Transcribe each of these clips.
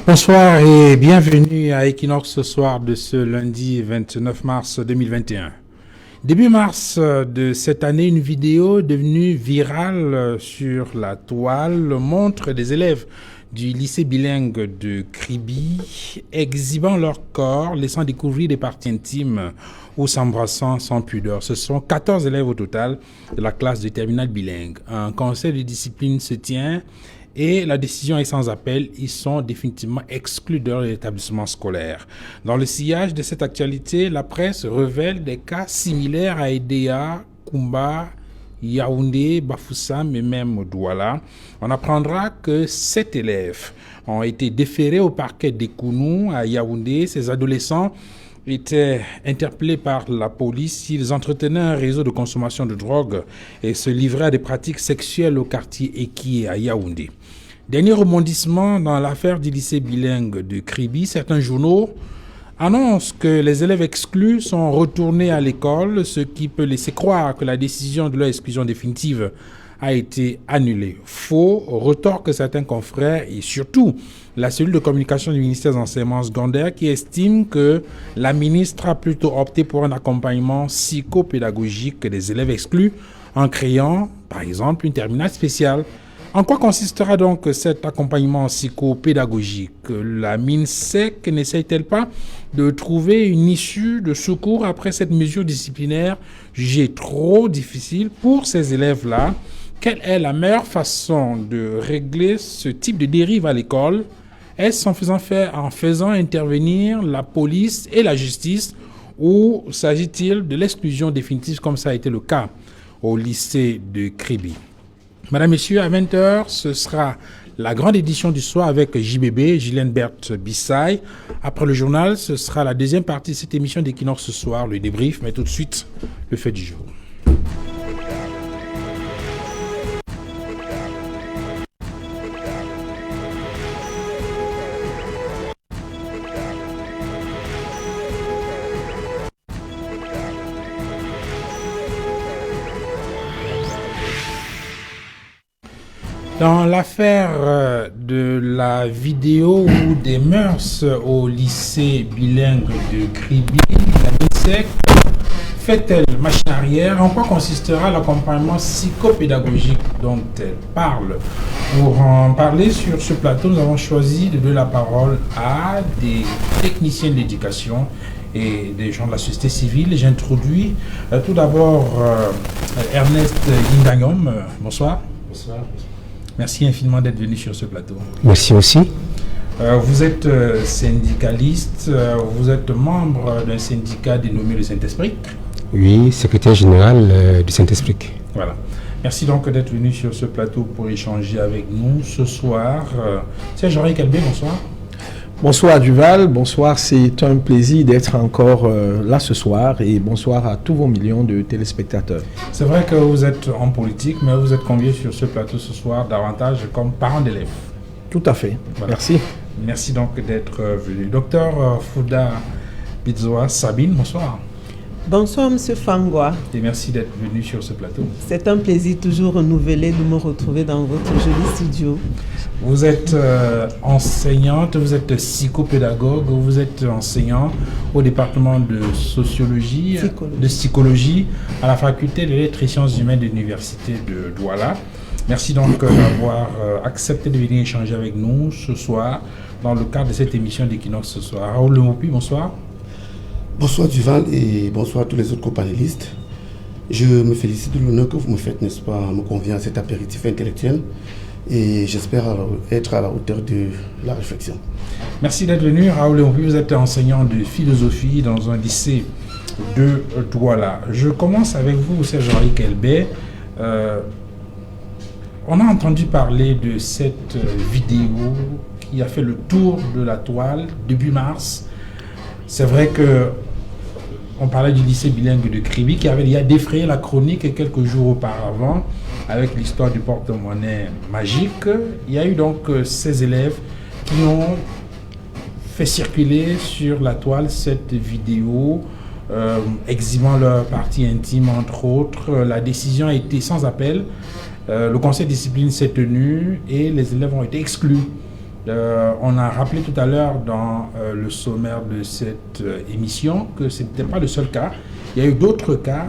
Bonsoir et bienvenue à Equinox ce soir de ce lundi 29 mars 2021. Début mars de cette année, une vidéo devenue virale sur la toile montre des élèves du lycée bilingue de Kribi exhibant leur corps, laissant découvrir des parties intimes ou s'embrassant sans pudeur. Ce sont 14 élèves au total de la classe de terminale bilingue. Un conseil de discipline se tient et la décision est sans appel. Ils sont définitivement exclus de leur établissement scolaire. Dans le sillage de cette actualité, la presse révèle des cas similaires à Edea, Kumba, Yaoundé, Bafoussam et même Douala. On apprendra que 7 élèves ont été déférés au parquet d'Ekounou à Yaoundé. Ces adolescents étaient interpellés par la police. Ils entretenaient un réseau de consommation de drogue et se livraient à des pratiques sexuelles au quartier Eki à Yaoundé. Dernier rebondissement dans l'affaire du lycée bilingue de Kribi, certains journaux annoncent que les élèves exclus sont retournés à l'école, ce qui peut laisser croire que la décision de leur exclusion définitive a été annulée. Faux, retorquent certains confrères et surtout la cellule de communication du ministère des enseignements secondaires qui estime que la ministre a plutôt opté pour un accompagnement psychopédagogique des élèves exclus en créant, par exemple, une terminale spéciale. En quoi consistera donc cet accompagnement psychopédagogique? La MINSEC n'essaye-t-elle pas de trouver une issue de secours après cette mesure disciplinaire jugée trop difficile pour ces élèves-là? Quelle est la meilleure façon de régler ce type de dérive à l'école? Est-ce en faisant intervenir la police et la justice ou s'agit-il de l'exclusion définitive comme ça a été le cas au lycée de Kribi? Madame, Messieurs, à 20h, ce sera la grande édition du soir avec JBB, Ghislaine Berthe Bissaï. Après le journal, ce sera la deuxième partie de cette émission d'Equinox ce soir, le débrief, mais tout de suite, le fait du jour. Dans l'affaire de la vidéo ou des mœurs au lycée bilingue de Kribi, la MINSEC fait-elle machine arrière? En quoi consistera l'accompagnement psychopédagogique dont elle parle? Pour en parler sur ce plateau, nous avons choisi de donner la parole à des techniciens d'éducation et des gens de la société civile. J'introduis tout d'abord Ernest Guindagnom. Bonsoir. Bonsoir. Merci infiniment d'être venu sur ce plateau. Merci aussi. Vous êtes syndicaliste, vous êtes membre d'un syndicat dénommé le Saint-Esprit. Oui, secrétaire général du Saint-Esprit. Voilà. Merci donc d'être venu sur ce plateau pour échanger avec nous ce soir. Serge-Henri Kelbé, bonsoir. Bonsoir Duval, bonsoir, c'est un plaisir d'être encore là ce soir et bonsoir à tous vos millions de téléspectateurs. C'est vrai que vous êtes en politique, mais vous êtes convié sur ce plateau ce soir davantage comme parent d'élèves. Tout à fait, voilà. Merci. Merci donc d'être venu. Docteur Fouda Bizzoa Sabine, bonsoir. Bonsoir Monsieur Fangwa. Et merci d'être venu sur ce plateau. C'est un plaisir toujours renouvelé de me retrouver dans votre joli studio. Vous êtes enseignante, vous êtes psychopédagogue, vous êtes enseignant au département de sociologie, de psychologie à la faculté de lettres et sciences humaines de l'université de Douala. Merci donc d'avoir accepté de venir échanger avec nous ce soir dans le cadre de cette émission d'Equinox ce soir. Raoul Lemopi, bonsoir. Bonsoir Duval et bonsoir à tous les autres copanélistes. Je me félicite de l'honneur que vous me faites, n'est-ce pas, me convient à cet apéritif intellectuel et j'espère être à la hauteur de la réflexion. Merci d'être venu. Raoul Lemopi, vous êtes enseignant de philosophie dans un lycée de Douala. Je commence avec vous, Serge-Henri Kelbé. On a entendu parler de cette vidéo qui a fait le tour de la toile début mars. C'est vrai que on parlait du lycée bilingue de Kribi qui avait déjà défrayé la chronique quelques jours auparavant avec l'histoire du porte-monnaie magique. Il y a eu donc ces élèves qui ont fait circuler sur la toile cette vidéo exhibant leur partie intime entre autres. La décision a été sans appel. Le conseil de discipline s'est tenu et les élèves ont été exclus On a rappelé tout à l'heure dans le sommaire de cette émission que ce n'était pas le seul cas. Il y a eu d'autres cas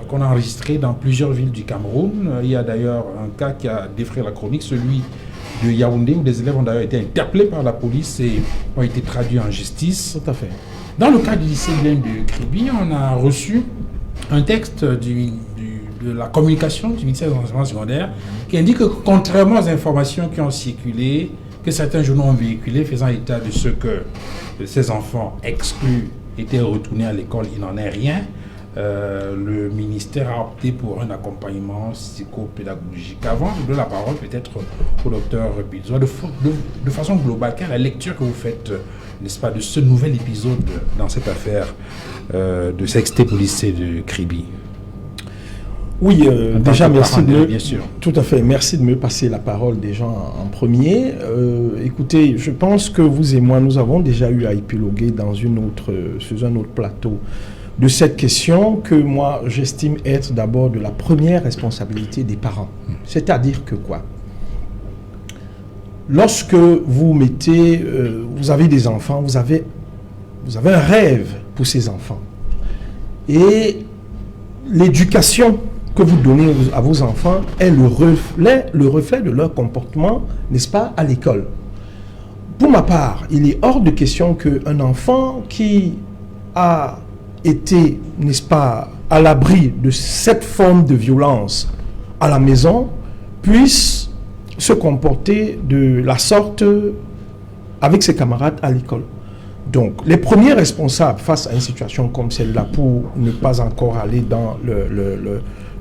qu'on a enregistrés dans plusieurs villes du Cameroun. Il y a d'ailleurs un cas qui a défrayé la chronique, celui de Yaoundé, où des élèves ont d'ailleurs été interpellés par la police et ont été traduits en justice. Tout à fait. Dans le cas du lycée de Kribi, on a reçu un texte de la communication du ministère de l'enseignement secondaire qui indique que, contrairement aux informations qui ont circulé, que certains journaux ont véhiculé faisant état de ce que ces enfants exclus étaient retournés à l'école, il n'en est rien. Le ministère a opté pour un accompagnement psychopédagogique. Avant, je donne la parole peut-être au docteur Pizzo. De façon globale, quelle est la lecture que vous faites, n'est-ce pas, de ce nouvel épisode dans cette affaire de sextape au lycée de Kribi? Oui, déjà merci bien sûr. Tout à fait, merci de me passer la parole déjà en premier. Écoutez, je pense que vous et moi, nous avons déjà eu à épiloguer sur un autre plateau de cette question que moi j'estime être d'abord de la première responsabilité des parents. C'est-à-dire que quoi? Lorsque vous vous avez des enfants, vous avez un rêve pour ces enfants. Et l'éducation que vous donnez à vos enfants est le reflet de leur comportement, n'est-ce pas, à l'école. Pour ma part, il est hors de question qu'un enfant qui a été, n'est-ce pas, à l'abri de cette forme de violence à la maison puisse se comporter de la sorte avec ses camarades à l'école. Donc, les premiers responsables face à une situation comme celle-là, pour ne pas encore aller dans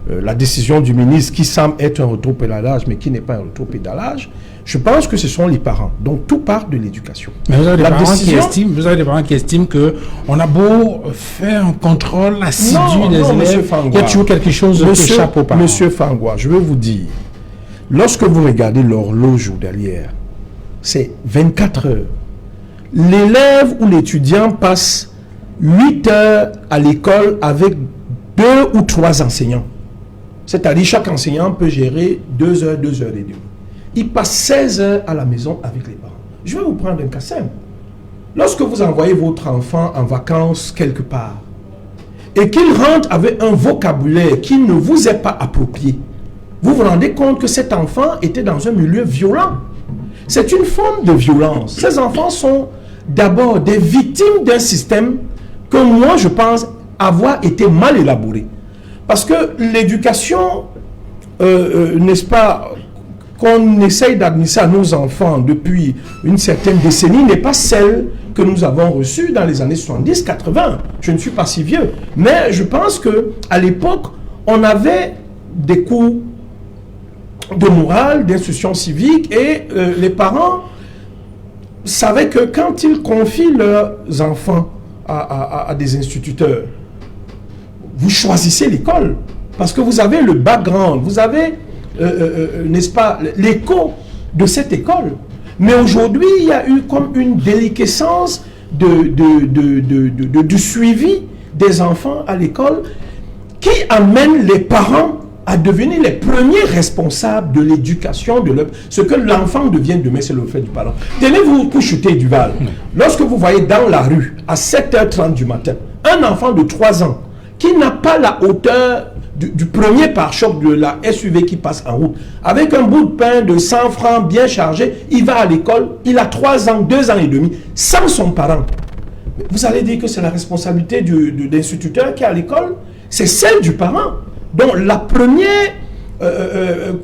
la décision du ministre qui semble être un rétropédalage, mais qui n'est pas un rétropédalage, je pense que ce sont les parents. Donc, tout part de l'éducation. Mais vous avez des parents qui estiment qu'on a beau faire un contrôle assidu des élèves, il y a toujours quelque chose qui échappe aux parents. Monsieur Fangois, je veux vous dire, lorsque vous regardez l'horloge journalière, c'est 24 heures. L'élève ou l'étudiant passe 8 heures à l'école avec 2 ou 3 enseignants. C'est-à-dire chaque enseignant peut gérer 2 heures, 2 heures et demie. Il passe 16 heures à la maison avec les parents. Je vais vous prendre un cas simple. Lorsque vous envoyez votre enfant en vacances quelque part et qu'il rentre avec un vocabulaire qui ne vous est pas approprié, vous vous rendez compte que cet enfant était dans un milieu violent. C'est une forme de violence. Ces enfants sont d'abord des victimes d'un système que moi je pense avoir été mal élaboré. Parce que l'éducation, n'est-ce pas, qu'on essaye d'administrer à nos enfants depuis une certaine décennie n'est pas celle que nous avons reçue dans les années 70-80. Je ne suis pas si vieux. Mais je pense qu'à l'époque, on avait des cours de morale, d'instruction civique, et les parents savaient que quand ils confient leurs enfants à des instituteurs, vous choisissez l'école parce que vous avez le background, vous avez, n'est-ce pas, l'écho de cette école. Mais aujourd'hui, il y a eu comme une déliquescence du suivi des enfants à l'école qui amène les parents à devenir les premiers responsables de l'éducation de leur... Ce que l'enfant devient demain, c'est le fait du parent. Tenez-vous pour chuter Duval. Lorsque vous voyez dans la rue, à 7h30 du matin, un enfant de 3 ans qui n'a pas la hauteur du premier pare-choc de la SUV qui passe en route, avec un bout de pain de 100 francs bien chargé, il va à l'école, il a 3 ans, 2 ans et demi, sans son parent. Vous allez dire que c'est la responsabilité de l'instituteur qui est à l'école? C'est celle du parent. Donc la première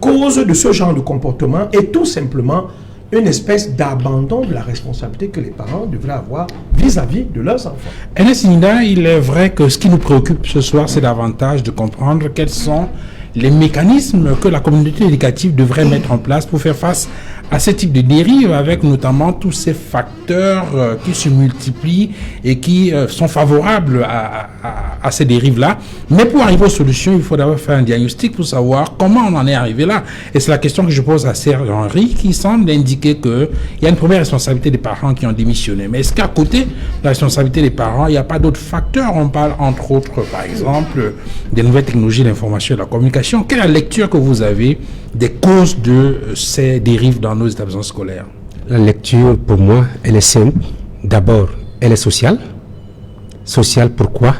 cause de ce genre de comportement est tout simplement une espèce d'abandon de la responsabilité que les parents devraient avoir vis-à-vis de leurs enfants. Ernest Nda, il est vrai que ce qui nous préoccupe ce soir, c'est davantage de comprendre quels sont les mécanismes que la communauté éducative devrait mettre en place pour faire face à ce type de dérive, avec notamment tous ces facteurs qui se multiplient et qui sont favorables à ces dérives-là. Mais pour arriver aux solutions, il faut d'abord faire un diagnostic pour savoir comment on en est arrivé là. Et c'est la question que je pose à Serge Henry, qui semble indiquer qu'il y a une première responsabilité des parents qui ont démissionné. Mais est-ce qu'à côté de la responsabilité des parents, il n'y a pas d'autres facteurs? On parle entre autres, par exemple, des nouvelles technologies de l'information et de la communication. Quelle est la lecture que vous avez des causes de ces dérives dans nos établissements scolaires? La lecture, pour moi, elle est simple. D'abord, elle est sociale. Sociale, pourquoi?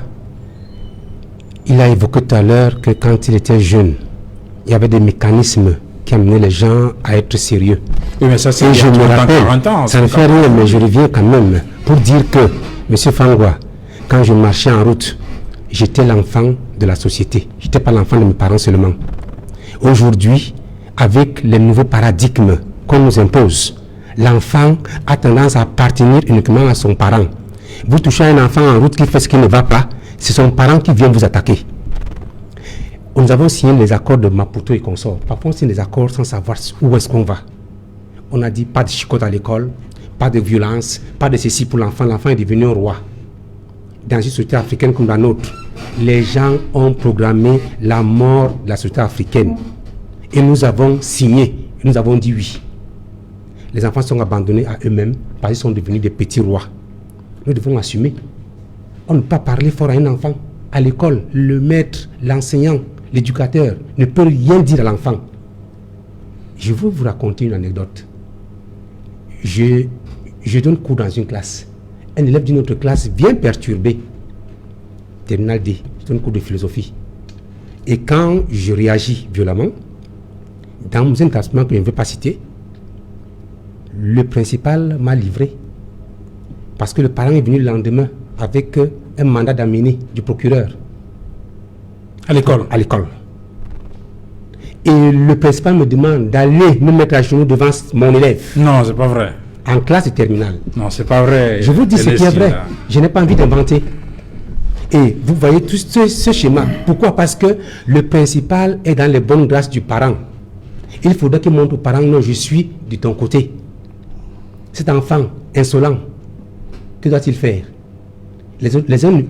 Il a évoqué tout à l'heure que quand il était jeune, il y avait des mécanismes qui amenaient les gens à être sérieux. Oui, mais ça, c'est Et je me rappelle, 40 ans, ça ne fait rien, mais je reviens quand même pour dire que, M. Fangwa, quand je marchais en route, j'étais l'enfant de la société. Je n'étais pas l'enfant de mes parents seulement. Aujourd'hui, avec les nouveaux paradigmes qu'on nous impose, l'enfant a tendance à appartenir uniquement à son parent. Vous touchez un enfant en route qui fait ce qui ne va pas, c'est son parent qui vient vous attaquer. Nous avons signé les accords de Maputo et consorts. Parfois, on signe les accords sans savoir où est-ce qu'on va. On a dit pas de chicotte à l'école, pas de violence, pas de ceci pour l'enfant. L'enfant est devenu un roi. Dans une société africaine comme la nôtre, les gens ont programmé la mort de la société africaine. Et nous avons signé, nous avons dit oui. Les enfants sont abandonnés à eux-mêmes parce qu'ils sont devenus des petits rois. Nous devons assumer. On ne peut pas parler fort à un enfant. À l'école, le maître, l'enseignant, l'éducateur ne peut rien dire à l'enfant. Je veux vous raconter une anecdote. Je donne cours dans une classe. Un élève d'une autre classe vient perturber. Terminal D, je donne cours de philosophie. Et quand je réagis violemment, dans un établissement que je ne veux pas citer, le principal m'a livré. Parce que le parent est venu le lendemain avec un mandat d'amener du procureur. À l'école? À l'école. Et le principal me demande d'aller me mettre à genoux devant mon élève. Non, c'est pas vrai. En classe de terminale. Non, c'est pas vrai. Je vous dis ce qui est vrai. Je n'ai pas envie d'inventer. Et vous voyez tout ce schéma. Pourquoi? Parce que le principal est dans les bonnes grâces du parent. Il faudrait qu'il montre au parent, non, je suis de ton côté. Cet enfant insolent, que doit-il faire? Les uns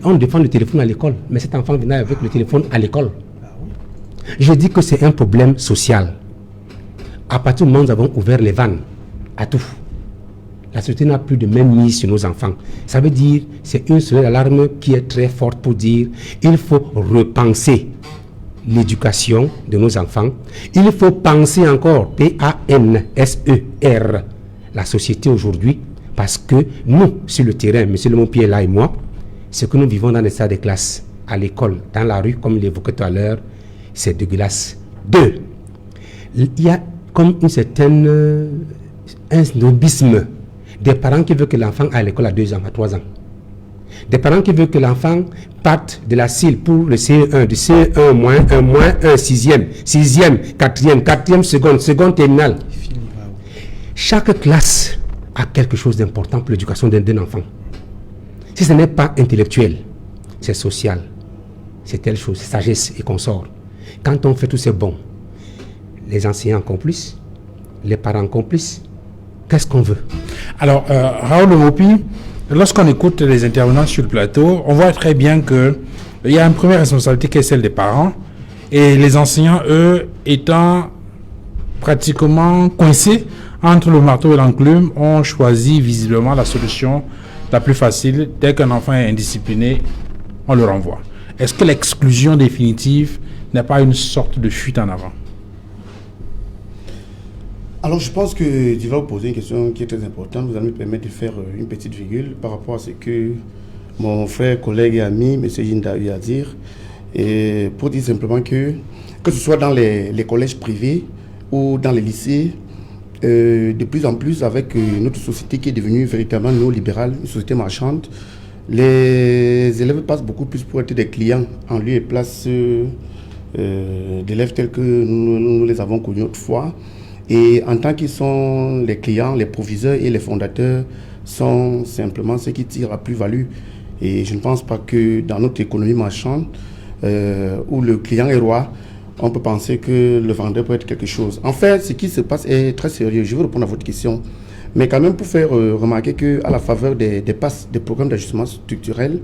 on défend le téléphone à l'école, mais cet enfant venait avec le téléphone à l'école. Je dis que c'est un problème social. À partir du moment où nous avons ouvert les vannes à tout, la société n'a plus de même mise sur nos enfants. Ça veut dire, c'est une sonnette d'alarme qui est très forte pour dire, il faut repenser l'éducation de nos enfants. Il faut penser encore, P-A-N-S-E-R, la société aujourd'hui, parce que nous, sur le terrain, M. Lemon-Pierre là et moi, ce que nous vivons dans les salles de classe, à l'école, dans la rue, comme il l'évoquait tout à l'heure, c'est dégueulasse. 2, il y a comme une certaine un snobisme des parents qui veulent que l'enfant aille à l'école à 2 ans, à 3 ans. Des parents qui veulent que l'enfant parte de la CIL pour le CE1, du CE1 -1, -1, 6e, 6e, 4e, 4e, seconde terminale. Chaque classe a quelque chose d'important pour l'éducation d'un enfant. Si ce n'est pas intellectuel, c'est social, c'est telle chose, sagesse et consort. Quand on fait tous ces bons, les enseignants complices, les parents complices, qu'est-ce qu'on veut? Alors, Raoul Mopi, lorsqu'on écoute les intervenants sur le plateau, on voit très bien qu'il y a une première responsabilité qui est celle des parents, et les enseignants, eux, étant pratiquement coincés entre le marteau et l'enclume, ont choisi visiblement la solution la plus facile. Dès qu'un enfant est indiscipliné, on le renvoie. Est-ce que l'exclusion définitive n'est pas une sorte de fuite en avant? Alors je pense que tu vas vous poser une question qui est très importante. Vous allez me permettre de faire une petite virgule par rapport à ce que mon frère, collègue et ami, M. Yinda, a eu à dire. Et pour dire simplement que ce soit dans les collèges privés ou dans les lycées, de plus en plus avec notre société qui est devenue véritablement néolibérale, une société marchande, les élèves passent beaucoup plus pour être des clients en lieu et place d'élèves tels que nous les avons connus autrefois. Et en tant qu'ils sont les clients, les proviseurs et les fondateurs sont simplement ceux qui tirent à plus-value. Et je ne pense pas que dans notre économie marchande, où le client est roi, on peut penser que le vendeur peut être quelque chose. En fait, ce qui se passe est très sérieux. Je vais répondre à votre question. Mais quand même pour faire remarquer qu'à la faveur des programmes d'ajustement structurel,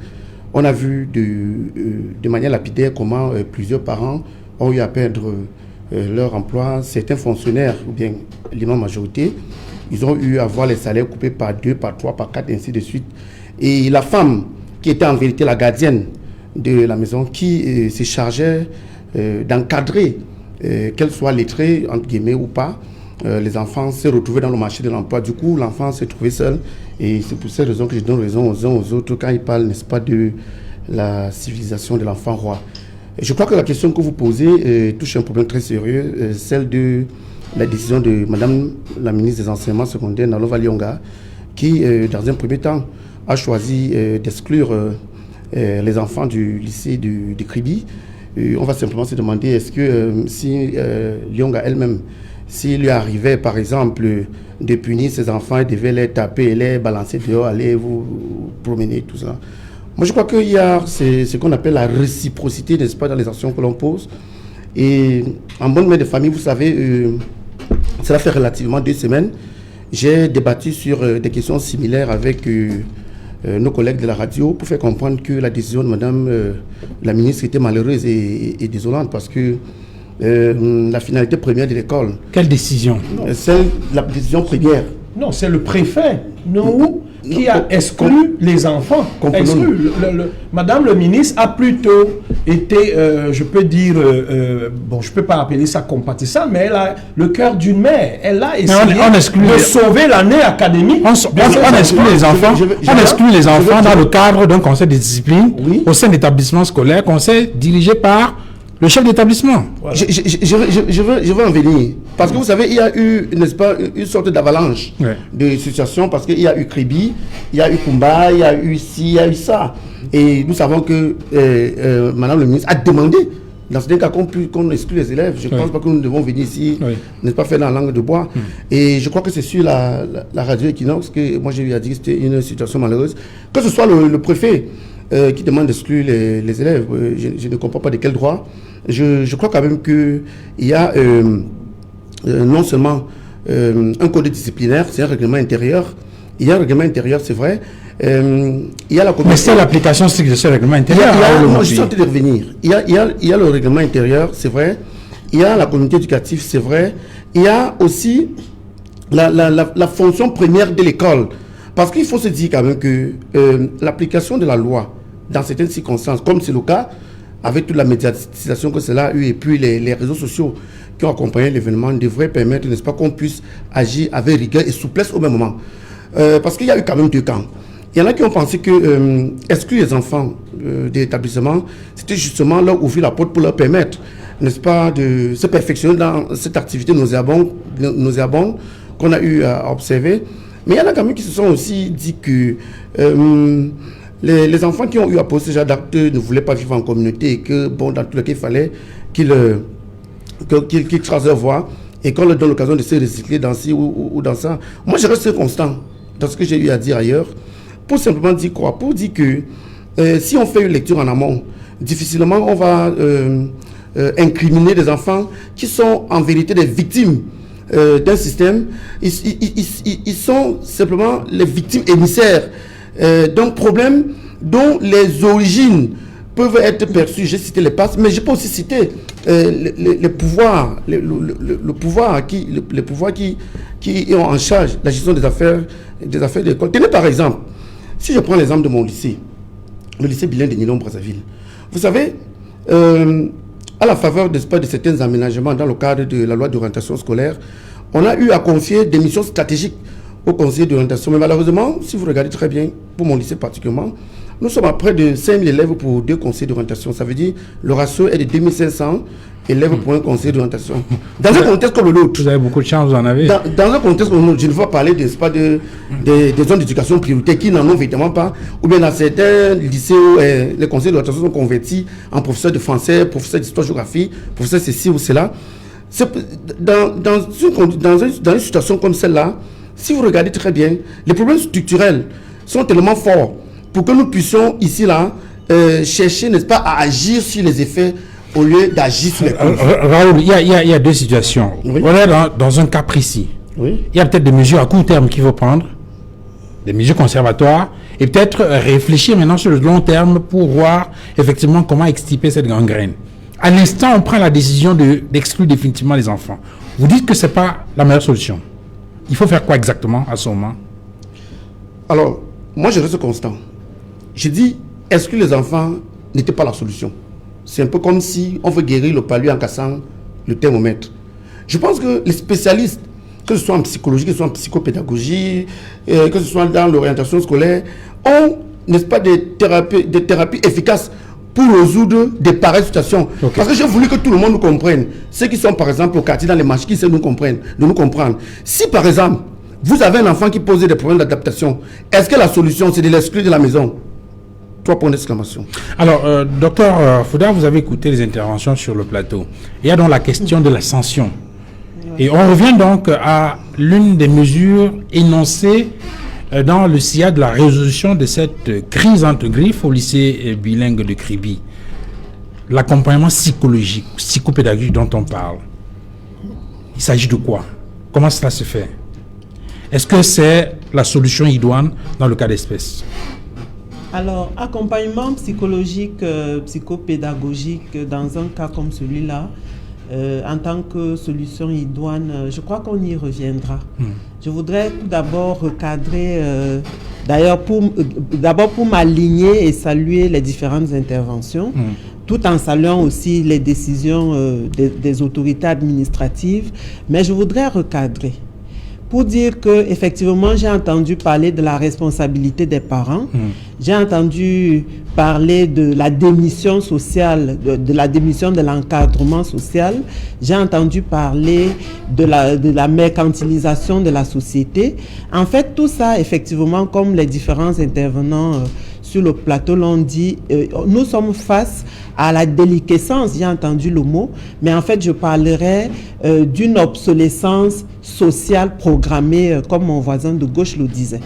on a vu de manière lapidaire comment plusieurs parents ont eu à perdre leur emploi. Certains fonctionnaires, ou bien l'immense majorité, ils ont eu à voir les salaires coupés par 2, par 3, par 4, ainsi de suite. Et la femme, qui était en vérité la gardienne de la maison, qui se chargeait d'encadrer, qu'elle soit lettrée, entre guillemets, ou pas, les enfants s'est retrouvé dans le marché de l'emploi. Du coup, l'enfant s'est trouvé seul. Et c'est pour cette raison que je donne raison aux uns aux autres quand ils parlent, n'est-ce pas, de la civilisation de l'enfant roi. Et je crois que la question que vous posez touche un problème très sérieux, celle de la décision de Madame la ministre des Enseignements secondaires, Nalova Lyonga, qui, dans un premier temps, a choisi d'exclure les enfants du lycée du Kribi. On va simplement se demander, est-ce que si Lyonga elle-même, s'il lui arrivait, par exemple, de punir ses enfants, il devait les taper, les balancer dehors, aller vous promener, tout ça. Moi, je crois qu'il y a ce qu'on appelle la réciprocité, n'est-ce pas, dans les actions que l'on pose. Et en bonne mère de famille, vous savez, cela fait relativement 2 semaines, j'ai débattu sur des questions similaires avec nos collègues de la radio pour faire comprendre que la décision de Madame la ministre était malheureuse et désolante parce que la finalité première de l'école. Quelle décision? C'est la décision première. Non, c'est le préfet, qui a exclu les enfants. Madame le ministre a plutôt été, je peux dire, bon, je ne peux pas appeler ça compatissant, mais elle a le cœur d'une mère. Elle a essayé de sauver l'année académique. On exclut les enfants, dans le cadre d'un conseil de discipline au sein d'établissements scolaires, conseil dirigé par le chef d'établissement. Voilà. Je veux en venir. Parce que vous savez, il y a eu, n'est-ce pas, une sorte d'avalanche de situations. Parce qu'il y a eu Kribi, il y a eu Kumba, il y a eu ci, il y a eu ça. Et nous savons que Madame le ministre a demandé, dans ce cas, qu'on exclue les élèves. Je ne pense pas que nous devons venir ici, n'est-ce pas, faire la langue de bois. Et je crois que c'est sur la radio Equinox que moi j'ai eu à dire que c'était une situation malheureuse. Que ce soit le préfet qui demande d'exclure les élèves, je ne comprends pas de quel droit. Je crois quand même qu'il y a non seulement un code disciplinaire, c'est un règlement intérieur. Il y a un règlement intérieur, c'est vrai. Il y a la Mais c'est l'application stricte de ce règlement intérieur. Je suis en train de revenir. Il y a le règlement intérieur, c'est vrai. Il y a la communauté éducative, c'est vrai. Il y a aussi la fonction première de l'école. Parce qu'il faut se dire quand même que l'application de la loi, dans certaines circonstances, comme c'est le cas, avec toute la médiatisation que cela a eu et puis les réseaux sociaux qui ont accompagné l'événement, devrait permettre, n'est-ce pas, qu'on puisse agir avec rigueur et souplesse au même moment. Parce qu'il y a eu quand même 2 camps. Il y en a qui ont pensé que exclure les enfants des établissements, c'était justement leur ouvrir la porte pour leur permettre, n'est-ce pas, de se perfectionner dans cette activité nauséabonde qu'on a eu à observer. Mais il y en a quand même qui se sont aussi dit que les enfants qui ont eu à poser ce genre d'actes ne voulaient pas vivre en communauté et que, bon, dans tous les cas, il fallait qu'ils tracent leur voie et qu'on leur donne l'occasion de se recycler dans ci ou dans ça. Moi, je reste constant dans ce que j'ai eu à dire ailleurs pour simplement dire quoi? Pour dire que si on fait une lecture en amont, difficilement on va incriminer des enfants qui sont en vérité des victimes d'un système. Ils sont simplement les victimes émissaires d'un problème dont les origines peuvent être perçues. J'ai cité les passes, mais je peux aussi citer les pouvoirs, le pouvoir qui ont en charge la gestion des affaires de l'école. Tenez par exemple, si je prends l'exemple de mon lycée, le lycée bilingue de Nilon-Brazzaville. Vous savez, à la faveur de certains aménagements dans le cadre de la loi d'orientation scolaire, on a eu à confier des missions stratégiques au conseil d'orientation. Mais malheureusement, si vous regardez très bien, pour mon lycée particulièrement, nous sommes à près de 5000 élèves pour 2 conseils d'orientation. Ça veut dire le ratio est de 2500 élèves pour un conseil d'orientation. Dans un contexte comme le nôtre. Vous avez beaucoup de chance, vous en avez. Dans un contexte comme le nôtre, je ne veux pas parler des zones d'éducation prioritaire qui n'en ont évidemment pas. Ou bien dans certains lycées où les conseils d'orientation sont convertis en professeurs de français, professeurs d'histoire-géographie, professeurs ceci ou cela. Dans une situation comme celle-là, si vous regardez très bien, les problèmes structurels sont tellement forts pour que nous puissions ici là chercher, n'est-ce pas, à agir sur les effets au lieu d'agir sur les causes. Raoul, il y a 2 situations. Oui. On est dans un cas précis. Oui. Il y a peut-être des mesures à court terme qu'il faut prendre, des mesures conservatoires, et peut-être réfléchir maintenant sur le long terme pour voir effectivement comment extirper cette gangrène. À l'instant, on prend la décision d'exclure définitivement les enfants. Vous dites que ce n'est pas la meilleure solution. Il faut faire quoi exactement à ce moment? Alors, moi je reste constant. Je dis, exclure les enfants n'était pas la solution. C'est un peu comme si on veut guérir le palu en cassant le thermomètre. Je pense que les spécialistes que ce soit en psychologie, que ce soit en psychopédagogie, que ce soit dans l'orientation scolaire, ont, n'est-ce pas, des thérapies efficaces pour résoudre des pareilles situations. Okay. Parce que j'ai voulu que tout le monde nous comprenne. Ceux qui sont, par exemple, au quartier, dans les marchés, qui savent nous comprendre. Si, par exemple, vous avez un enfant qui pose des problèmes d'adaptation, est-ce que la solution, c'est de l'exclure de la maison? 3 points d'exclamation. Alors, docteur Fouda, vous avez écouté les interventions sur le plateau. Il y a donc la question de la sanction. Et on revient donc à l'une des mesures énoncées dans le sillage de la résolution de cette crise entre griffes au lycée bilingue de Kribi. L'accompagnement psychologique, psychopédagogique dont on parle. Il s'agit de quoi? Comment cela se fait? Est-ce que c'est la solution idoine dans le cas d'espèce? Alors, accompagnement psychologique, psychopédagogique dans un cas comme celui-là, en tant que solution idoine, je crois qu'on y reviendra. Je voudrais tout d'abord recadrer, d'abord pour m'aligner et saluer les différentes interventions, tout en saluant aussi les décisions des autorités administratives, mais je voudrais recadrer. Pour dire que effectivement j'ai entendu parler de la responsabilité des parents, j'ai entendu parler de la démission sociale, de la démission de l'encadrement social, j'ai entendu parler de la mercantilisation de la société. En fait, tout ça, effectivement, comme les différents intervenants sur le plateau l'ont dit, nous sommes face à la déliquescence, j'ai entendu le mot, mais en fait, je parlerai d'une obsolescence sociale programmée, comme mon voisin de gauche le disait.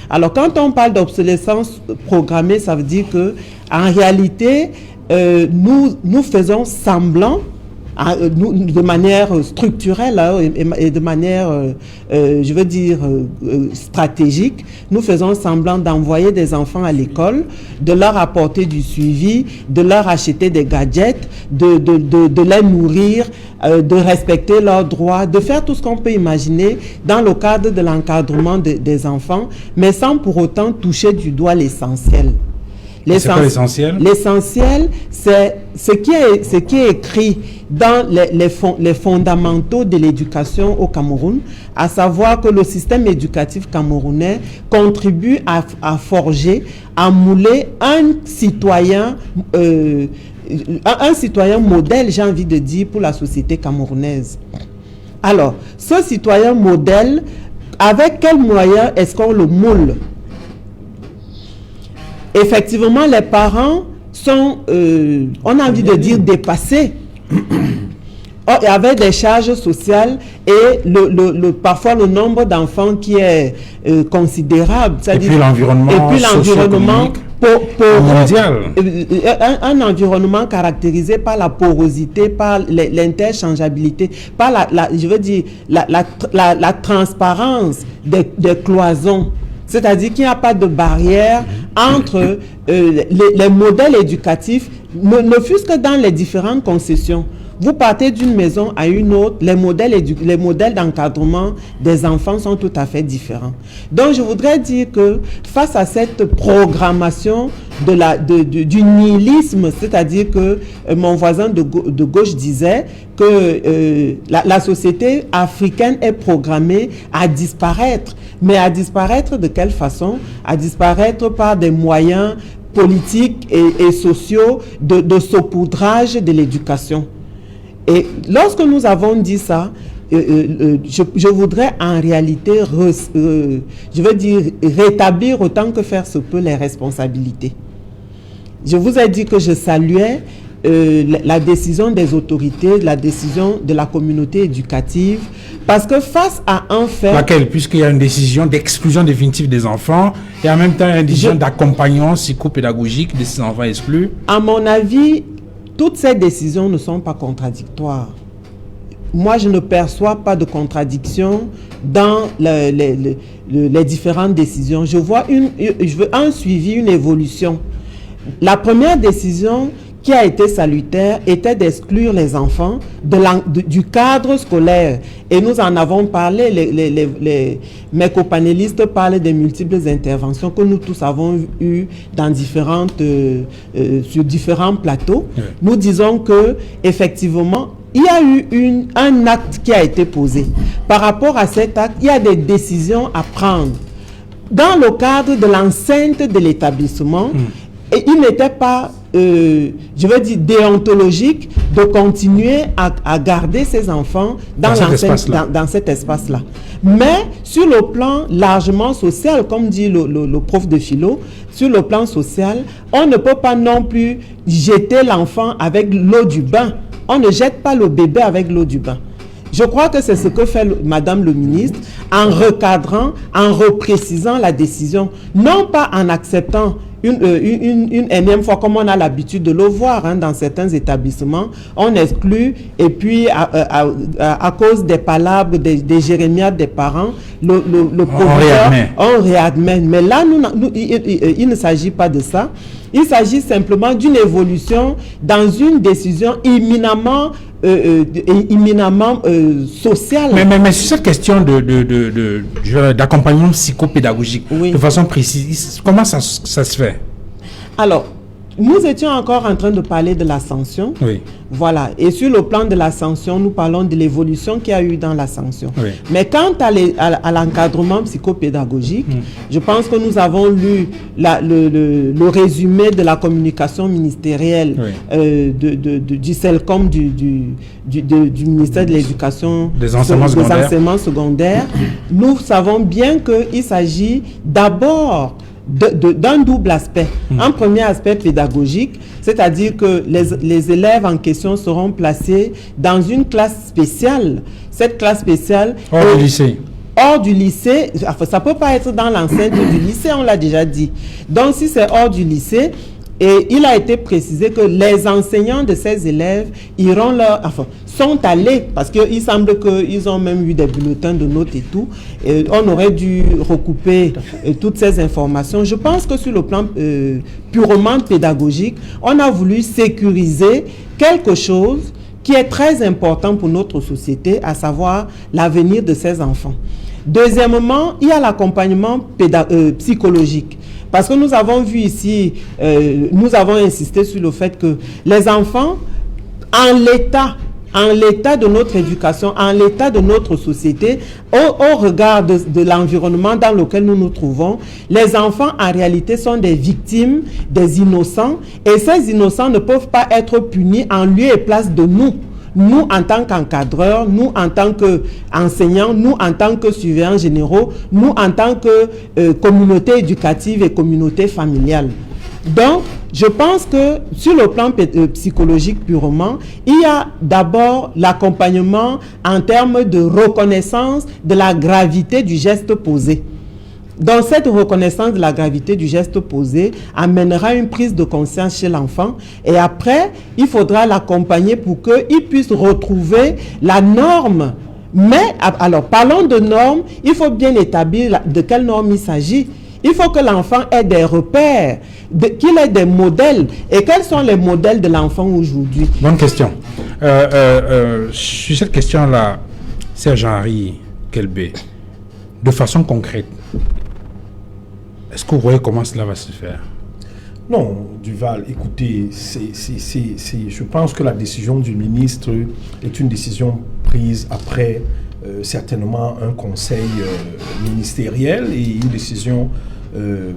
Alors, quand on parle d'obsolescence programmée, ça veut dire que, en réalité, nous faisons semblant, de manière structurelle et de manière, je veux dire, stratégique, nous faisons semblant d'envoyer des enfants à l'école, de leur apporter du suivi, de leur acheter des gadgets, de les nourrir, de respecter leurs droits, de faire tout ce qu'on peut imaginer dans le cadre de l'encadrement des enfants, mais sans pour autant toucher du doigt l'essentiel. C'est quoi l'essentiel? L'essentiel, c'est ce qui est écrit dans les fondamentaux de l'éducation au Cameroun, à savoir que le système éducatif camerounais contribue à forger, à mouler un citoyen modèle, j'ai envie de dire, pour la société camerounaise. Alors, ce citoyen modèle, avec quels moyens est-ce qu'on le moule? Effectivement, les parents sont, on a envie de dire, dépassés. Avec des charges sociales et parfois le nombre d'enfants qui est considérable. Et puis l'environnement mondial. Un environnement caractérisé par la porosité, par l'interchangeabilité, par je veux dire, la transparence des cloisons. C'est-à-dire qu'il n'y a pas de barrière entre les modèles éducatifs, ne fût-ce que dans les différentes concessions. Vous partez d'une maison à une autre, les modèles d'encadrement des enfants sont tout à fait différents. Donc, je voudrais dire que face à cette programmation du nihilisme, c'est-à-dire que mon voisin de gauche disait que la société africaine est programmée à disparaître. Mais à disparaître de quelle façon? À disparaître par des moyens politiques et sociaux de saupoudrage de l'éducation. Et lorsque nous avons dit ça, je voudrais en réalité, je veux dire, rétablir autant que faire se peut les responsabilités. Je vous ai dit que je saluais la décision des autorités, la décision de la communauté éducative, parce que face à un fait... Laquelle? Puisqu'il y a une décision d'exclusion définitive des enfants et en même temps une décision d'accompagnement psychopédagogique de ces enfants exclus. À mon avis, toutes ces décisions ne sont pas contradictoires. Moi, je ne perçois pas de contradiction dans les différentes décisions. Je veux un suivi, une évolution. La première décision qui a été salutaire était d'exclure les enfants du cadre scolaire. Et nous en avons parlé, mes copanélistes parlent des multiples interventions que nous tous avons eues dans sur différents plateaux. Oui. Nous disons que effectivement, il y a eu un acte qui a été posé. Par rapport à cet acte, il y a des décisions à prendre. Dans le cadre de l'enceinte de l'établissement, et il n'était pas, je veux dire, déontologique de continuer à garder ces enfants dans cet espace-là. Mais sur le plan largement social, comme dit le prof de philo, sur le plan social, on ne peut pas non plus jeter l'enfant avec l'eau du bain. On ne jette pas le bébé avec l'eau du bain. Je crois que c'est ce que fait Madame le ministre en recadrant, en reprécisant la décision, non pas en acceptant une énième fois, comme on a l'habitude de le voir dans certains établissements, on exclut et puis à cause des palabres, des jérémiades des parents, le proviseur, on réadmet. Mais là, il ne s'agit pas de ça. Il s'agit simplement d'une évolution dans une décision éminemment sociale. Mais sur cette question d'accompagnement psychopédagogique, de façon précise, comment ça se fait? Alors, nous étions encore en train de parler de la sanction. Oui. Voilà. Et sur le plan de la sanction, nous parlons de l'évolution qu'il y a eu dans la sanction. Oui. Mais quant à l'encadrement psychopédagogique, je pense que nous avons lu le résumé de la communication ministérielle du CELCOM du ministère de l'Éducation des enseignements secondaires. Nous savons bien qu'il s'agit d'abord d'un double aspect. Un premier aspect pédagogique, c'est-à-dire que les élèves en question seront placés dans une classe spéciale. Cette classe spéciale... Hors du lycée. Hors du lycée, enfin, ça ne peut pas être dans l'enceinte du lycée, on l'a déjà dit. Donc si c'est hors du lycée, et il a été précisé que les enseignants de ces élèves sont allés, parce qu'il semble qu'ils ont même eu des bulletins de notes et tout, et on aurait dû recouper toutes ces informations. Je pense que sur le plan purement pédagogique, on a voulu sécuriser quelque chose qui est très important pour notre société, à savoir l'avenir de ces enfants. Deuxièmement, il y a l'accompagnement psychologique. Parce que nous avons vu ici, nous avons insisté sur le fait que les enfants, en l'état de notre éducation, en l'état de notre société, au regard de l'environnement dans lequel nous nous trouvons, les enfants en réalité sont des victimes, des innocents, et ces innocents ne peuvent pas être punis en lieu et place de nous. Nous, en tant qu'encadreurs, nous, en tant qu'enseignants, nous, en tant que surveillants généraux, nous, en tant que communauté éducative et communauté familiale. Donc, je pense que sur le plan psychologique purement, il y a d'abord l'accompagnement en termes de reconnaissance de la gravité du geste posé. Donc, cette reconnaissance de la gravité du geste posé amènera une prise de conscience chez l'enfant. Et après, il faudra l'accompagner pour qu'il puisse retrouver la norme. Mais, alors, parlons de normes, il faut bien établir de quelle norme il s'agit. Il faut que l'enfant ait des repères, qu'il ait des modèles. Et quels sont les modèles de l'enfant aujourd'hui? Bonne question. Sur cette question-là, Serge-Henri Kelbé, de façon concrète, est-ce que vous voyez comment cela va se faire? Non, Duval, écoutez, je pense que la décision du ministre est une décision prise après certainement un conseil ministériel et une décision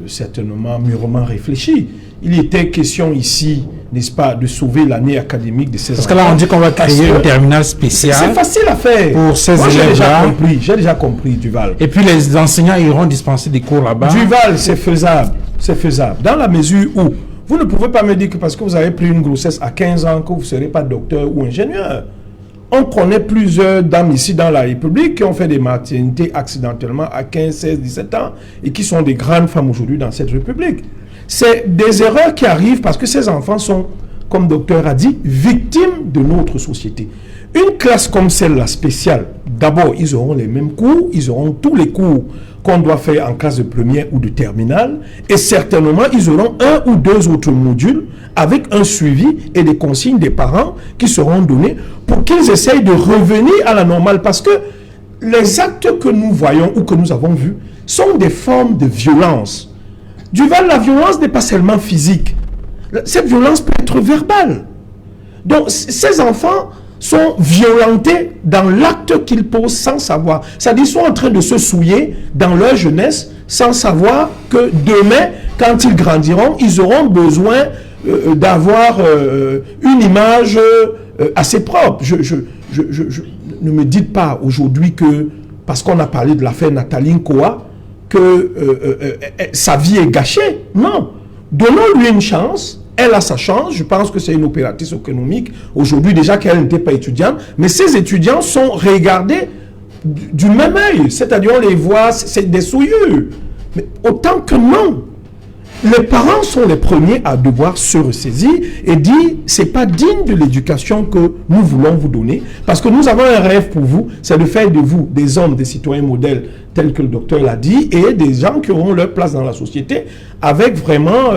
certainement mûrement réfléchie. Il était question ici, n'est-ce pas, de sauver l'année académique de ces enfants. Parce que là, on dit qu'on va créer une terminale spéciale. C'est facile à faire. Pour ces élèves-là. J'ai déjà compris, Duval. Et puis les enseignants iront dispenser des cours là-bas. Duval, c'est faisable. C'est faisable. Dans la mesure où vous ne pouvez pas me dire que parce que vous avez pris une grossesse à 15 ans, que vous ne serez pas docteur ou ingénieur. On connaît plusieurs dames ici dans la République qui ont fait des maternités accidentellement à 15, 16, 17 ans et qui sont des grandes femmes aujourd'hui dans cette République. C'est des erreurs qui arrivent parce que ces enfants sont, comme le docteur a dit, victimes de notre société. Une classe comme celle-là, spéciale, d'abord, ils auront les mêmes cours, ils auront tous les cours qu'on doit faire en classe de première ou de terminale, et certainement, ils auront un ou deux autres modules avec un suivi et des consignes des parents qui seront donnés pour qu'ils essayent de revenir à la normale, parce que les actes que nous voyons ou que nous avons vus sont des formes de violence. Duval, la violence n'est pas seulement physique. Cette violence peut être verbale. Donc, ces enfants sont violentés dans l'acte qu'ils posent sans savoir. C'est-à-dire, ils sont en train de se souiller dans leur jeunesse sans savoir que demain, quand ils grandiront, ils auront besoin d'avoir une image assez propre. Ne me dites pas aujourd'hui que, parce qu'on a parlé de l'affaire Nathalie Nkoa, que sa vie est gâchée. Non. Donnons-lui une chance. Elle a sa chance. Je pense que c'est une opératrice économique. Aujourd'hui, déjà qu'elle n'était pas étudiante. Mais ces étudiants sont regardés du même œil. C'est-à-dire, on les voit, c'est des souillures. Mais autant que non. Les parents sont les premiers à devoir se ressaisir et dire c'est pas digne de l'éducation que nous voulons vous donner, parce que nous avons un rêve pour vous, c'est de faire de vous des hommes, des citoyens modèles, tels que le docteur l'a dit, et des gens qui auront leur place dans la société avec vraiment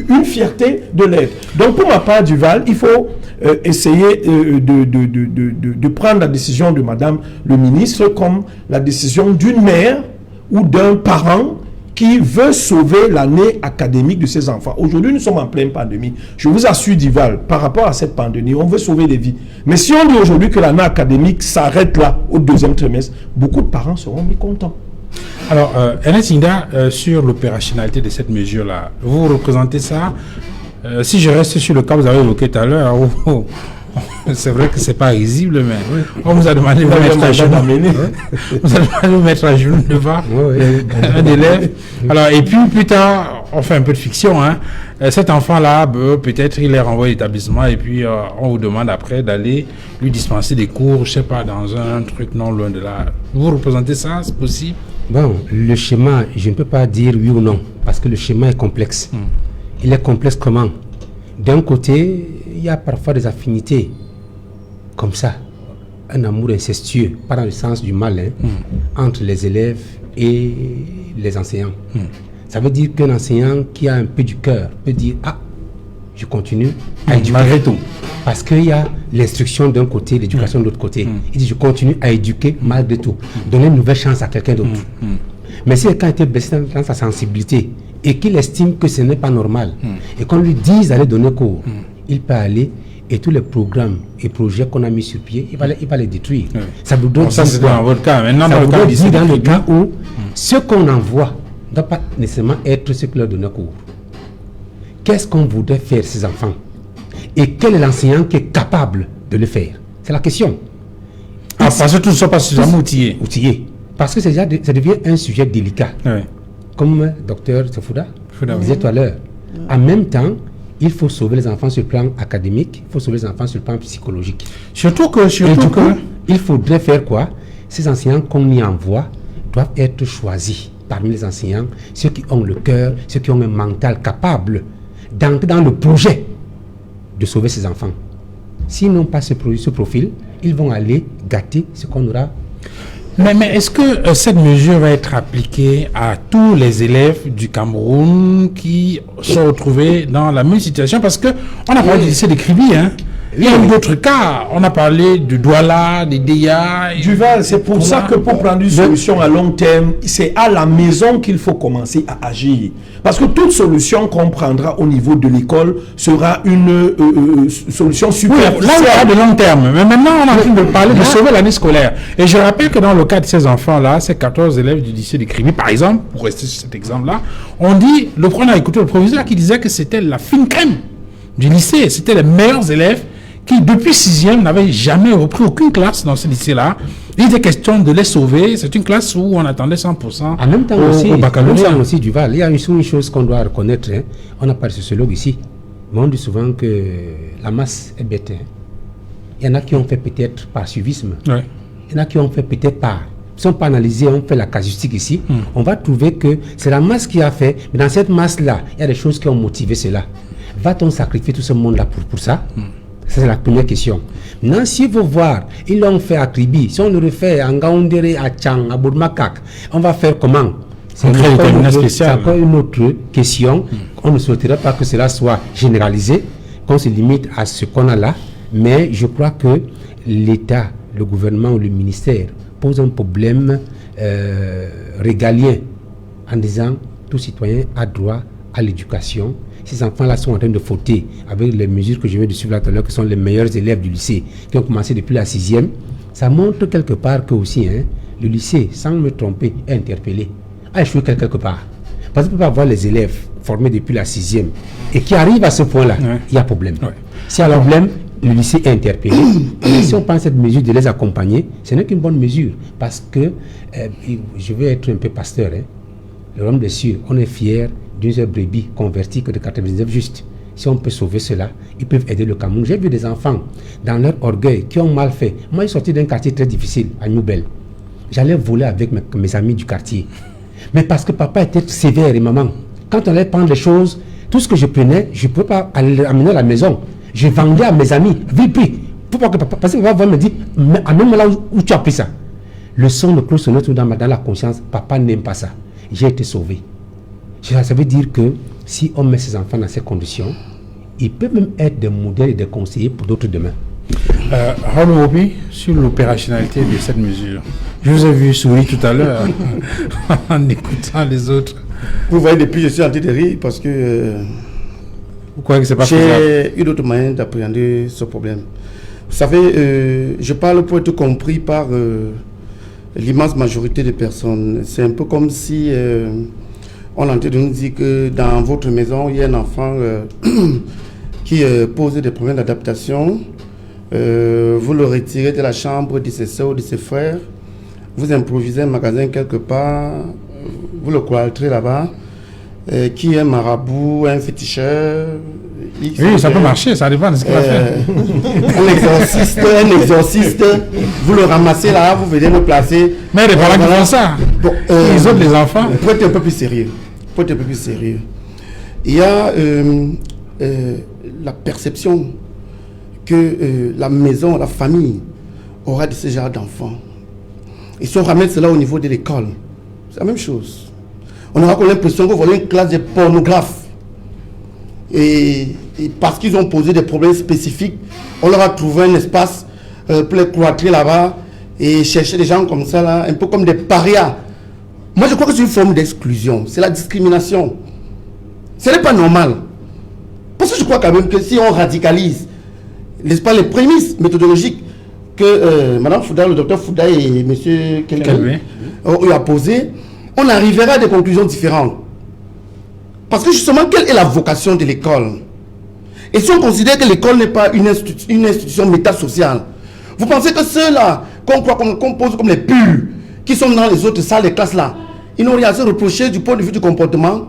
une fierté de l'être. Donc pour ma part, Duval, il faut essayer de prendre la décision de Madame le ministre comme la décision d'une mère ou d'un parent qui veut sauver l'année académique de ses enfants. Aujourd'hui, nous sommes en pleine pandémie. Je vous assure, Dival, par rapport à cette pandémie, on veut sauver des vies. Mais si on dit aujourd'hui que l'année académique s'arrête là, au deuxième trimestre, beaucoup de parents seront mécontents. Alors, Ernest Inda, sur l'opérationnalité de cette mesure-là, vous représentez ça. Si je reste sur le cas que vous avez évoqué tout à l'heure, c'est vrai que c'est pas risible, mais on vous a demandé de vous mettre à genoux. Vous avez demandé de vous mettre à genoux devant un élève. Alors, et puis plus tard, on fait un peu de fiction. Hein. Cet enfant-là, peut-être il est renvoyé à l'établissement et puis on vous demande après d'aller lui dispenser des cours, je sais pas, dans un truc non loin de là. Vous représentez ça, c'est possible? Bon, le schéma, je ne peux pas dire oui ou non, parce que le schéma est complexe. Il est complexe comment? D'un côté, il y a parfois des affinités, comme ça, un amour incestueux, pas dans le sens du mal, hein, entre les élèves et les enseignants. Ça veut dire qu'un enseignant qui a un peu du cœur peut dire « Ah, je continue à éduquer. » Malgré tout. Parce qu'il y a l'instruction d'un côté, l'éducation de l'autre côté. Il dit « Je continue à éduquer malgré tout. » Donner une nouvelle chance à quelqu'un d'autre. Mais si quelqu'un était blessé dans sa sensibilité et qu'il estime que ce n'est pas normal et qu'on lui dise d'aller donner cours, il peut aller et tous les programmes et projets qu'on a mis sur pied, il va les détruire. Ça vous donne ça, c'est dans votre cas. Maintenant, dans le cas où ce qu'on envoie ne doit pas nécessairement être ce que leur donne cours. Qu'est-ce qu'on voudrait faire ces enfants? Et quel est l'enseignant qui est capable de le faire? C'est la question. Parce que tous ne sont pas suffisamment outillés. Parce que ça devient un sujet délicat. Comme docteur Sefouda disait tout à l'heure. En même temps, il faut sauver les enfants sur le plan académique, il faut sauver les enfants sur le plan psychologique. Surtout que il faudrait faire quoi? Ces enseignants qu'on y envoie doivent être choisis parmi les enseignants, ceux qui ont le cœur, ceux qui ont un mental capable d'entrer dans le projet de sauver ces enfants. S'ils n'ont pas ce profil, ils vont aller gâter ce qu'on aura. Mais est-ce que cette mesure va être appliquée à tous les élèves du Cameroun qui sont retrouvés dans la même situation? Parce qu'on a parlé du lycée de Kribi, hein? Il y a d'autres cas. On a parlé du Douala, des DEA. Duval, c'est pour ça que pour prendre une solution à long terme, c'est à la maison qu'il faut commencer à agir. Parce que toute solution qu'on prendra au niveau de l'école sera une solution superficielle. Oui, là, il y aura de long terme. Mais maintenant, on est en train de parler de sauver l'année scolaire. Et je rappelle que dans le cas de ces enfants-là, ces 14 élèves du lycée de Kribi, par exemple, pour rester sur cet exemple-là, on a écouté le proviseur qui disait que c'était la fine crème du lycée. C'était les meilleurs élèves qui, depuis 6e, n'avaient jamais repris aucune classe dans ce lycée-là. Il était question de les sauver. C'est une classe où on attendait 100% en même temps au baccalauréat. Aussi, Duval, il y a une chose qu'on doit reconnaître. Hein. On n'a pas de sociologue ici. Mais on dit souvent que la masse est bête. Hein. Il y en a qui ont fait peut-être par suivisme. Il y en a qui ont fait peut-être par... Si on peut analyser, on fait la casuistique ici, on va trouver que c'est la masse qui a fait. Mais dans cette masse-là, il y a des choses qui ont motivé cela. Va-t-on sacrifier tout ce monde-là pour ça? Ça, c'est la première question. Maintenant, si vous voyez, ils l'ont fait à Kribi. Si on le refait à Ngaoundéré, à Tchang, à Bourmakak, on va faire comment? C'est encore une autre question. On ne souhaiterait pas que cela soit généralisé, qu'on se limite à ce qu'on a là. Mais je crois que l'État, le gouvernement ou le ministère pose un problème régalien en disant tout citoyen a droit à l'éducation, ces enfants-là sont en train de fauter avec les mesures que je viens de suivre là tout à l'heure, qui sont les meilleurs élèves du lycée, qui ont commencé depuis la 6e, ça montre quelque part que aussi, le lycée, sans me tromper, est interpellé, a échoué quelque part. Parce qu'on peut pas avoir les élèves formés depuis la 6e et qui arrivent à ce point-là, il y a problème. S'il y a problème, le lycée est interpellé. Et si on pense à cette mesure de les accompagner, ce n'est qu'une bonne mesure. Parce que, je veux être un peu pasteur, le royaume des cieux, on est fier d'une seule brebis convertie que de 99 justes. Si on peut sauver cela, ils peuvent aider le Cameroun. J'ai vu des enfants, dans leur orgueil, qui ont mal fait. Moi, je suis sorti d'un quartier très difficile, à Nouvelle. J'allais voler avec mes amis du quartier. Mais parce que papa était sévère et maman, quand on allait prendre les choses, tout ce que je prenais, je ne pouvais pas aller amener à la maison. Je vendais à mes amis, vite. Pourquoi que papa, parce que papa me dit, amène-moi là où tu as pris ça. Le son de cloche sonne dans la conscience, papa n'aime pas ça. J'ai été sauvé. Ça veut dire que si on met ses enfants dans ces conditions, ils peuvent même être des modèles et des conseillers pour d'autres demain. Raoul Obi, sur l'opérationnalité de cette mesure, je vous ai vu sourire tout à l'heure en écoutant les autres. Vous voyez, depuis je suis en train de rire parce que vous croyez que c'est pas j'ai une autre manière d'appréhender ce problème. Vous savez, je parle pour être compris par l'immense majorité des personnes. C'est un peu comme si on est en train de nous dire que dans votre maison, il y a un enfant qui pose des problèmes d'adaptation. Vous le retirez de la chambre de ses soeurs ou de ses frères. Vous improvisez un magasin quelque part. Vous le cloîtrez là-bas. Qui est un marabout, un féticheur. Oui, ça peut marcher, ça dépend de ce qu'il va faire. Un exorciste, vous le ramassez là, vous venez le placer. Mais les parents qui font ça, bon, les autres, les enfants. Pour être un peu plus sérieux. Il y a la perception que la maison, la famille aura de ce genre d'enfants. Et si on ramène cela au niveau de l'école, c'est la même chose. On aura l'impression que voilà une classe de pornographes. Et parce qu'ils ont posé des problèmes spécifiques, on leur a trouvé un espace pour les cloîtrer là-bas et chercher des gens comme ça, là, un peu comme des parias. Moi, je crois que c'est une forme d'exclusion. C'est la discrimination. Ce n'est pas normal. Parce que je crois quand même que si on radicalise, n'est-ce pas, les prémices méthodologiques que Mme Fouda, le docteur Fouda et M. Kelvin ont eu à poser, on arrivera à des conclusions différentes. Parce que justement, quelle est la vocation de l'école? Et si on considère que l'école n'est pas une institution métasociale, vous pensez que ceux-là, qu'on pose comme les purs, qui sont dans les autres salles, les classes là, ils n'ont rien à se reprocher du point de vue du comportement?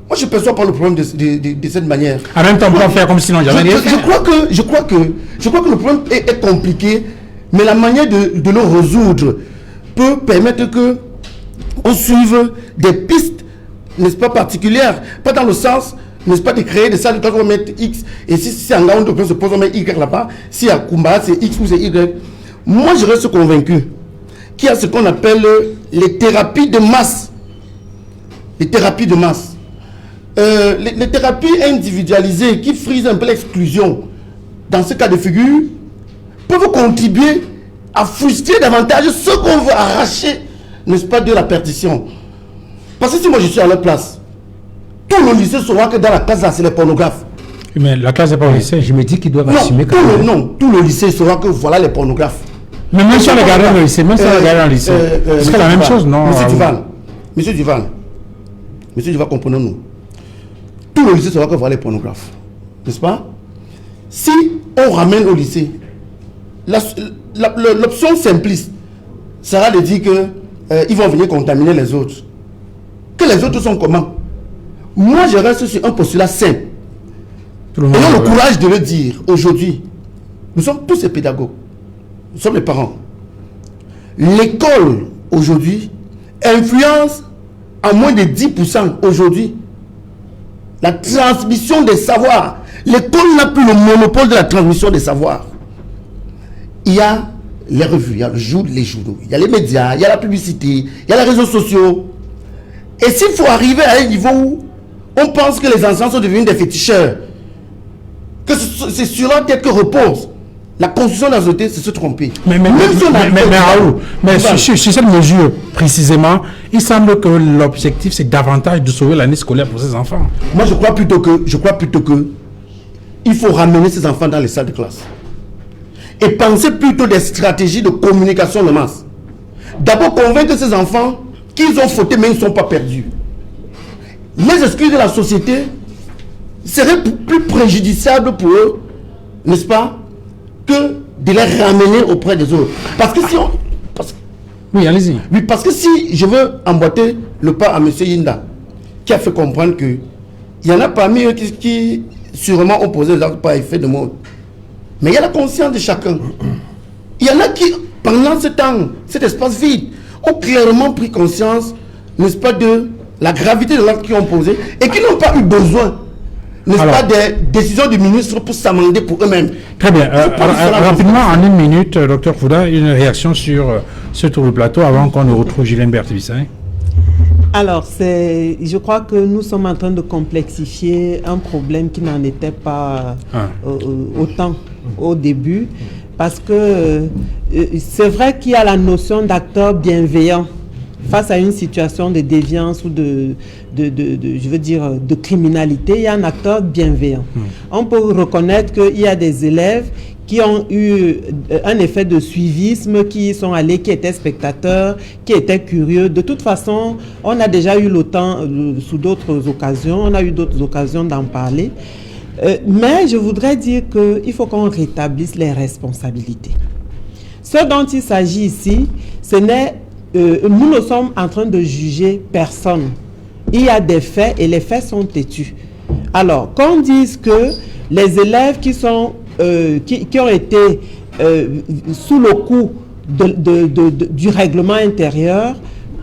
Moi, je ne perçois pas le problème de cette manière. En même temps, on peut faire comme si on n'avait rien fait. Je crois que le problème est compliqué, mais la manière de le résoudre peut permettre que on suive des pistes, n'est-ce pas, particulières, pas dans le sens, n'est-ce pas, de créer des salles de classe où on met X, et si c'est en Gaon, on se pose, on met Y là-bas, si à Kumba, c'est X ou c'est Y. Moi, je reste convaincu qu'il y a ce qu'on appelle les thérapies de masse. Les thérapies de masse. Les thérapies individualisées qui frisent un peu l'exclusion, dans ce cas de figure, peuvent contribuer à frustrer davantage ceux qu'on veut arracher, n'est-ce pas, de la perdition. Parce que si moi je suis à leur place, tout le lycée saura que dans la classe là, c'est les pornographes. Mais la classe n'est pas au lycée. Je me dis qu'ils doivent assumer quand même. Non, tout le lycée saura que voilà les pornographes. Mais même si on les garde dans le lycée, c'est la même chose, non? Monsieur Duval, comprenons-nous. Tout le lycée saura que voilà les pornographes. N'est-ce pas? Si on ramène au lycée, l'option simpliste sera de dire que ils vont venir contaminer les autres. Que les autres sont comment? Moi, je reste sur un postulat simple. Ayons le courage de le dire aujourd'hui. Nous sommes tous les pédagogues. Nous sommes les parents. L'école, aujourd'hui, influence à moins de 10% aujourd'hui la transmission des savoirs. L'école n'a plus le monopole de la transmission des savoirs. Il y a les revues, il y a les journaux, il y a les médias, il y a la publicité, il y a les réseaux sociaux. Et s'il faut arriver à un niveau où on pense que les enfants sont devenus des féticheurs, que c'est sur leur tête que repose La construction de la société, c'est se tromper. Mais Raoul, sur cette mesure, précisément, il semble que l'objectif, c'est davantage de sauver l'année scolaire pour ces enfants. Moi, je crois plutôt que il faut ramener ces enfants dans les salles de classe. Et penser plutôt des stratégies de communication de masse. D'abord, convaincre ces enfants qu'ils ont fauté, mais ils ne sont pas perdus. Les excuses de la société seraient plus préjudiciables pour eux, n'est-ce pas, que de les ramener auprès des autres. Parce que si on... Oui, allez-y. Oui, parce que si je veux emboîter le pas à M. Yinda, qui a fait comprendre que il y en a parmi eux qui sûrement ont posé l'acte par effet de mode. Mais il y a la conscience de chacun. Il y en a qui, pendant ce temps, cet espace vide, ont clairement pris conscience, n'est-ce pas, de la gravité de l'acte qu'ils ont posé et qui n'ont pas eu besoin, n'est-ce pas, des décisions du ministre pour s'amender pour eux-mêmes. Très bien. Rapidement, en une minute, Dr Fouda, une réaction sur ce tour de plateau avant qu'on ne retrouve Ghislaine Berthe-Bissaye. Alors, je crois que nous sommes en train de complexifier un problème qui n'en était pas autant au début, parce que c'est vrai qu'il y a la notion d'acteur bienveillant face à une situation de déviance ou de criminalité. Il y a un acteur bienveillant. On peut reconnaître qu'il y a des élèves qui ont eu un effet de suivisme, qui sont allés, qui étaient spectateurs, qui étaient curieux. De toute façon, on a déjà eu le temps, sous d'autres occasions, on a eu d'autres occasions d'en parler. Mais je voudrais dire qu'il faut qu'on rétablisse les responsabilités. Ce dont il s'agit ici, ce n'est... nous ne sommes en train de juger personne. Il y a des faits et les faits sont têtus. Alors, qu'on dise que les élèves qui ont été sous le coup du règlement intérieur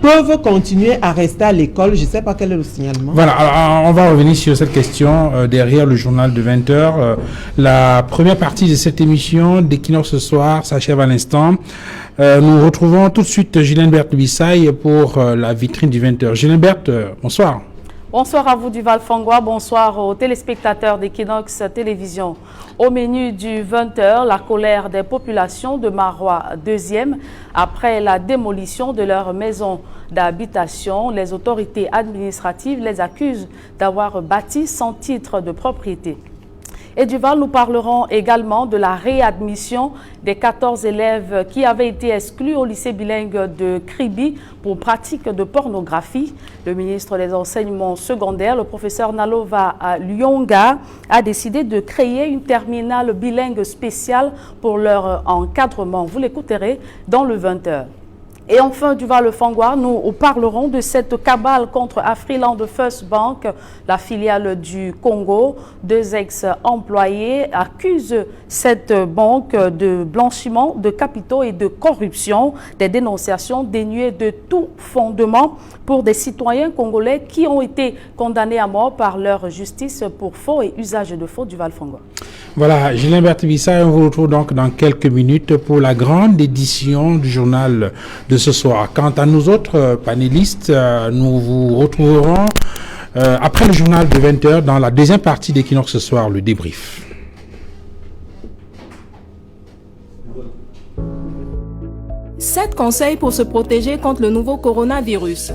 peuvent continuer à rester à l'école. Je ne sais pas quel est le signalement. Voilà, alors, on va revenir sur cette question derrière le journal de 20h. La première partie de cette émission d'Equinoxe ce soir s'achève à l'instant. Nous retrouvons tout de suite Ghislaine Berthe-Bissaye pour la vitrine du 20h. Ghislaine Berthe, bonsoir. Bonsoir à vous Duval Fangwa, bonsoir aux téléspectateurs d'Equinoxe Télévision. Au menu du 20h, la colère des populations de Marois 2e après la démolition de leur maison d'habitation. Les autorités administratives les accusent d'avoir bâti sans titre de propriété. Et Duval, nous parlerons également de la réadmission des 14 élèves qui avaient été exclus au lycée bilingue de Kribi pour pratique de pornographie. Le ministre des Enseignements secondaires, le professeur Nalova Lyonga, a décidé de créer une terminale bilingue spéciale pour leur encadrement. Vous l'écouterez dans le 20h. Et enfin, Duval Fangwa, nous parlerons de cette cabale contre Afriland First Bank, la filiale du Congo. 2 ex-employés accusent cette banque de blanchiment de capitaux et de corruption, des dénonciations dénuées de tout fondement pour des citoyens congolais qui ont été condamnés à mort par leur justice pour faux et usage de faux. Duval Fangwa. Voilà, Ghislaine Berthe-Bissaye, on vous retrouve donc dans quelques minutes pour la grande édition du journal de ce soir. Quant à nous autres panélistes, nous vous retrouverons après le journal de 20h dans la deuxième partie d'Equinoxe ce soir, le débrief. 7 conseils pour se protéger contre le nouveau coronavirus.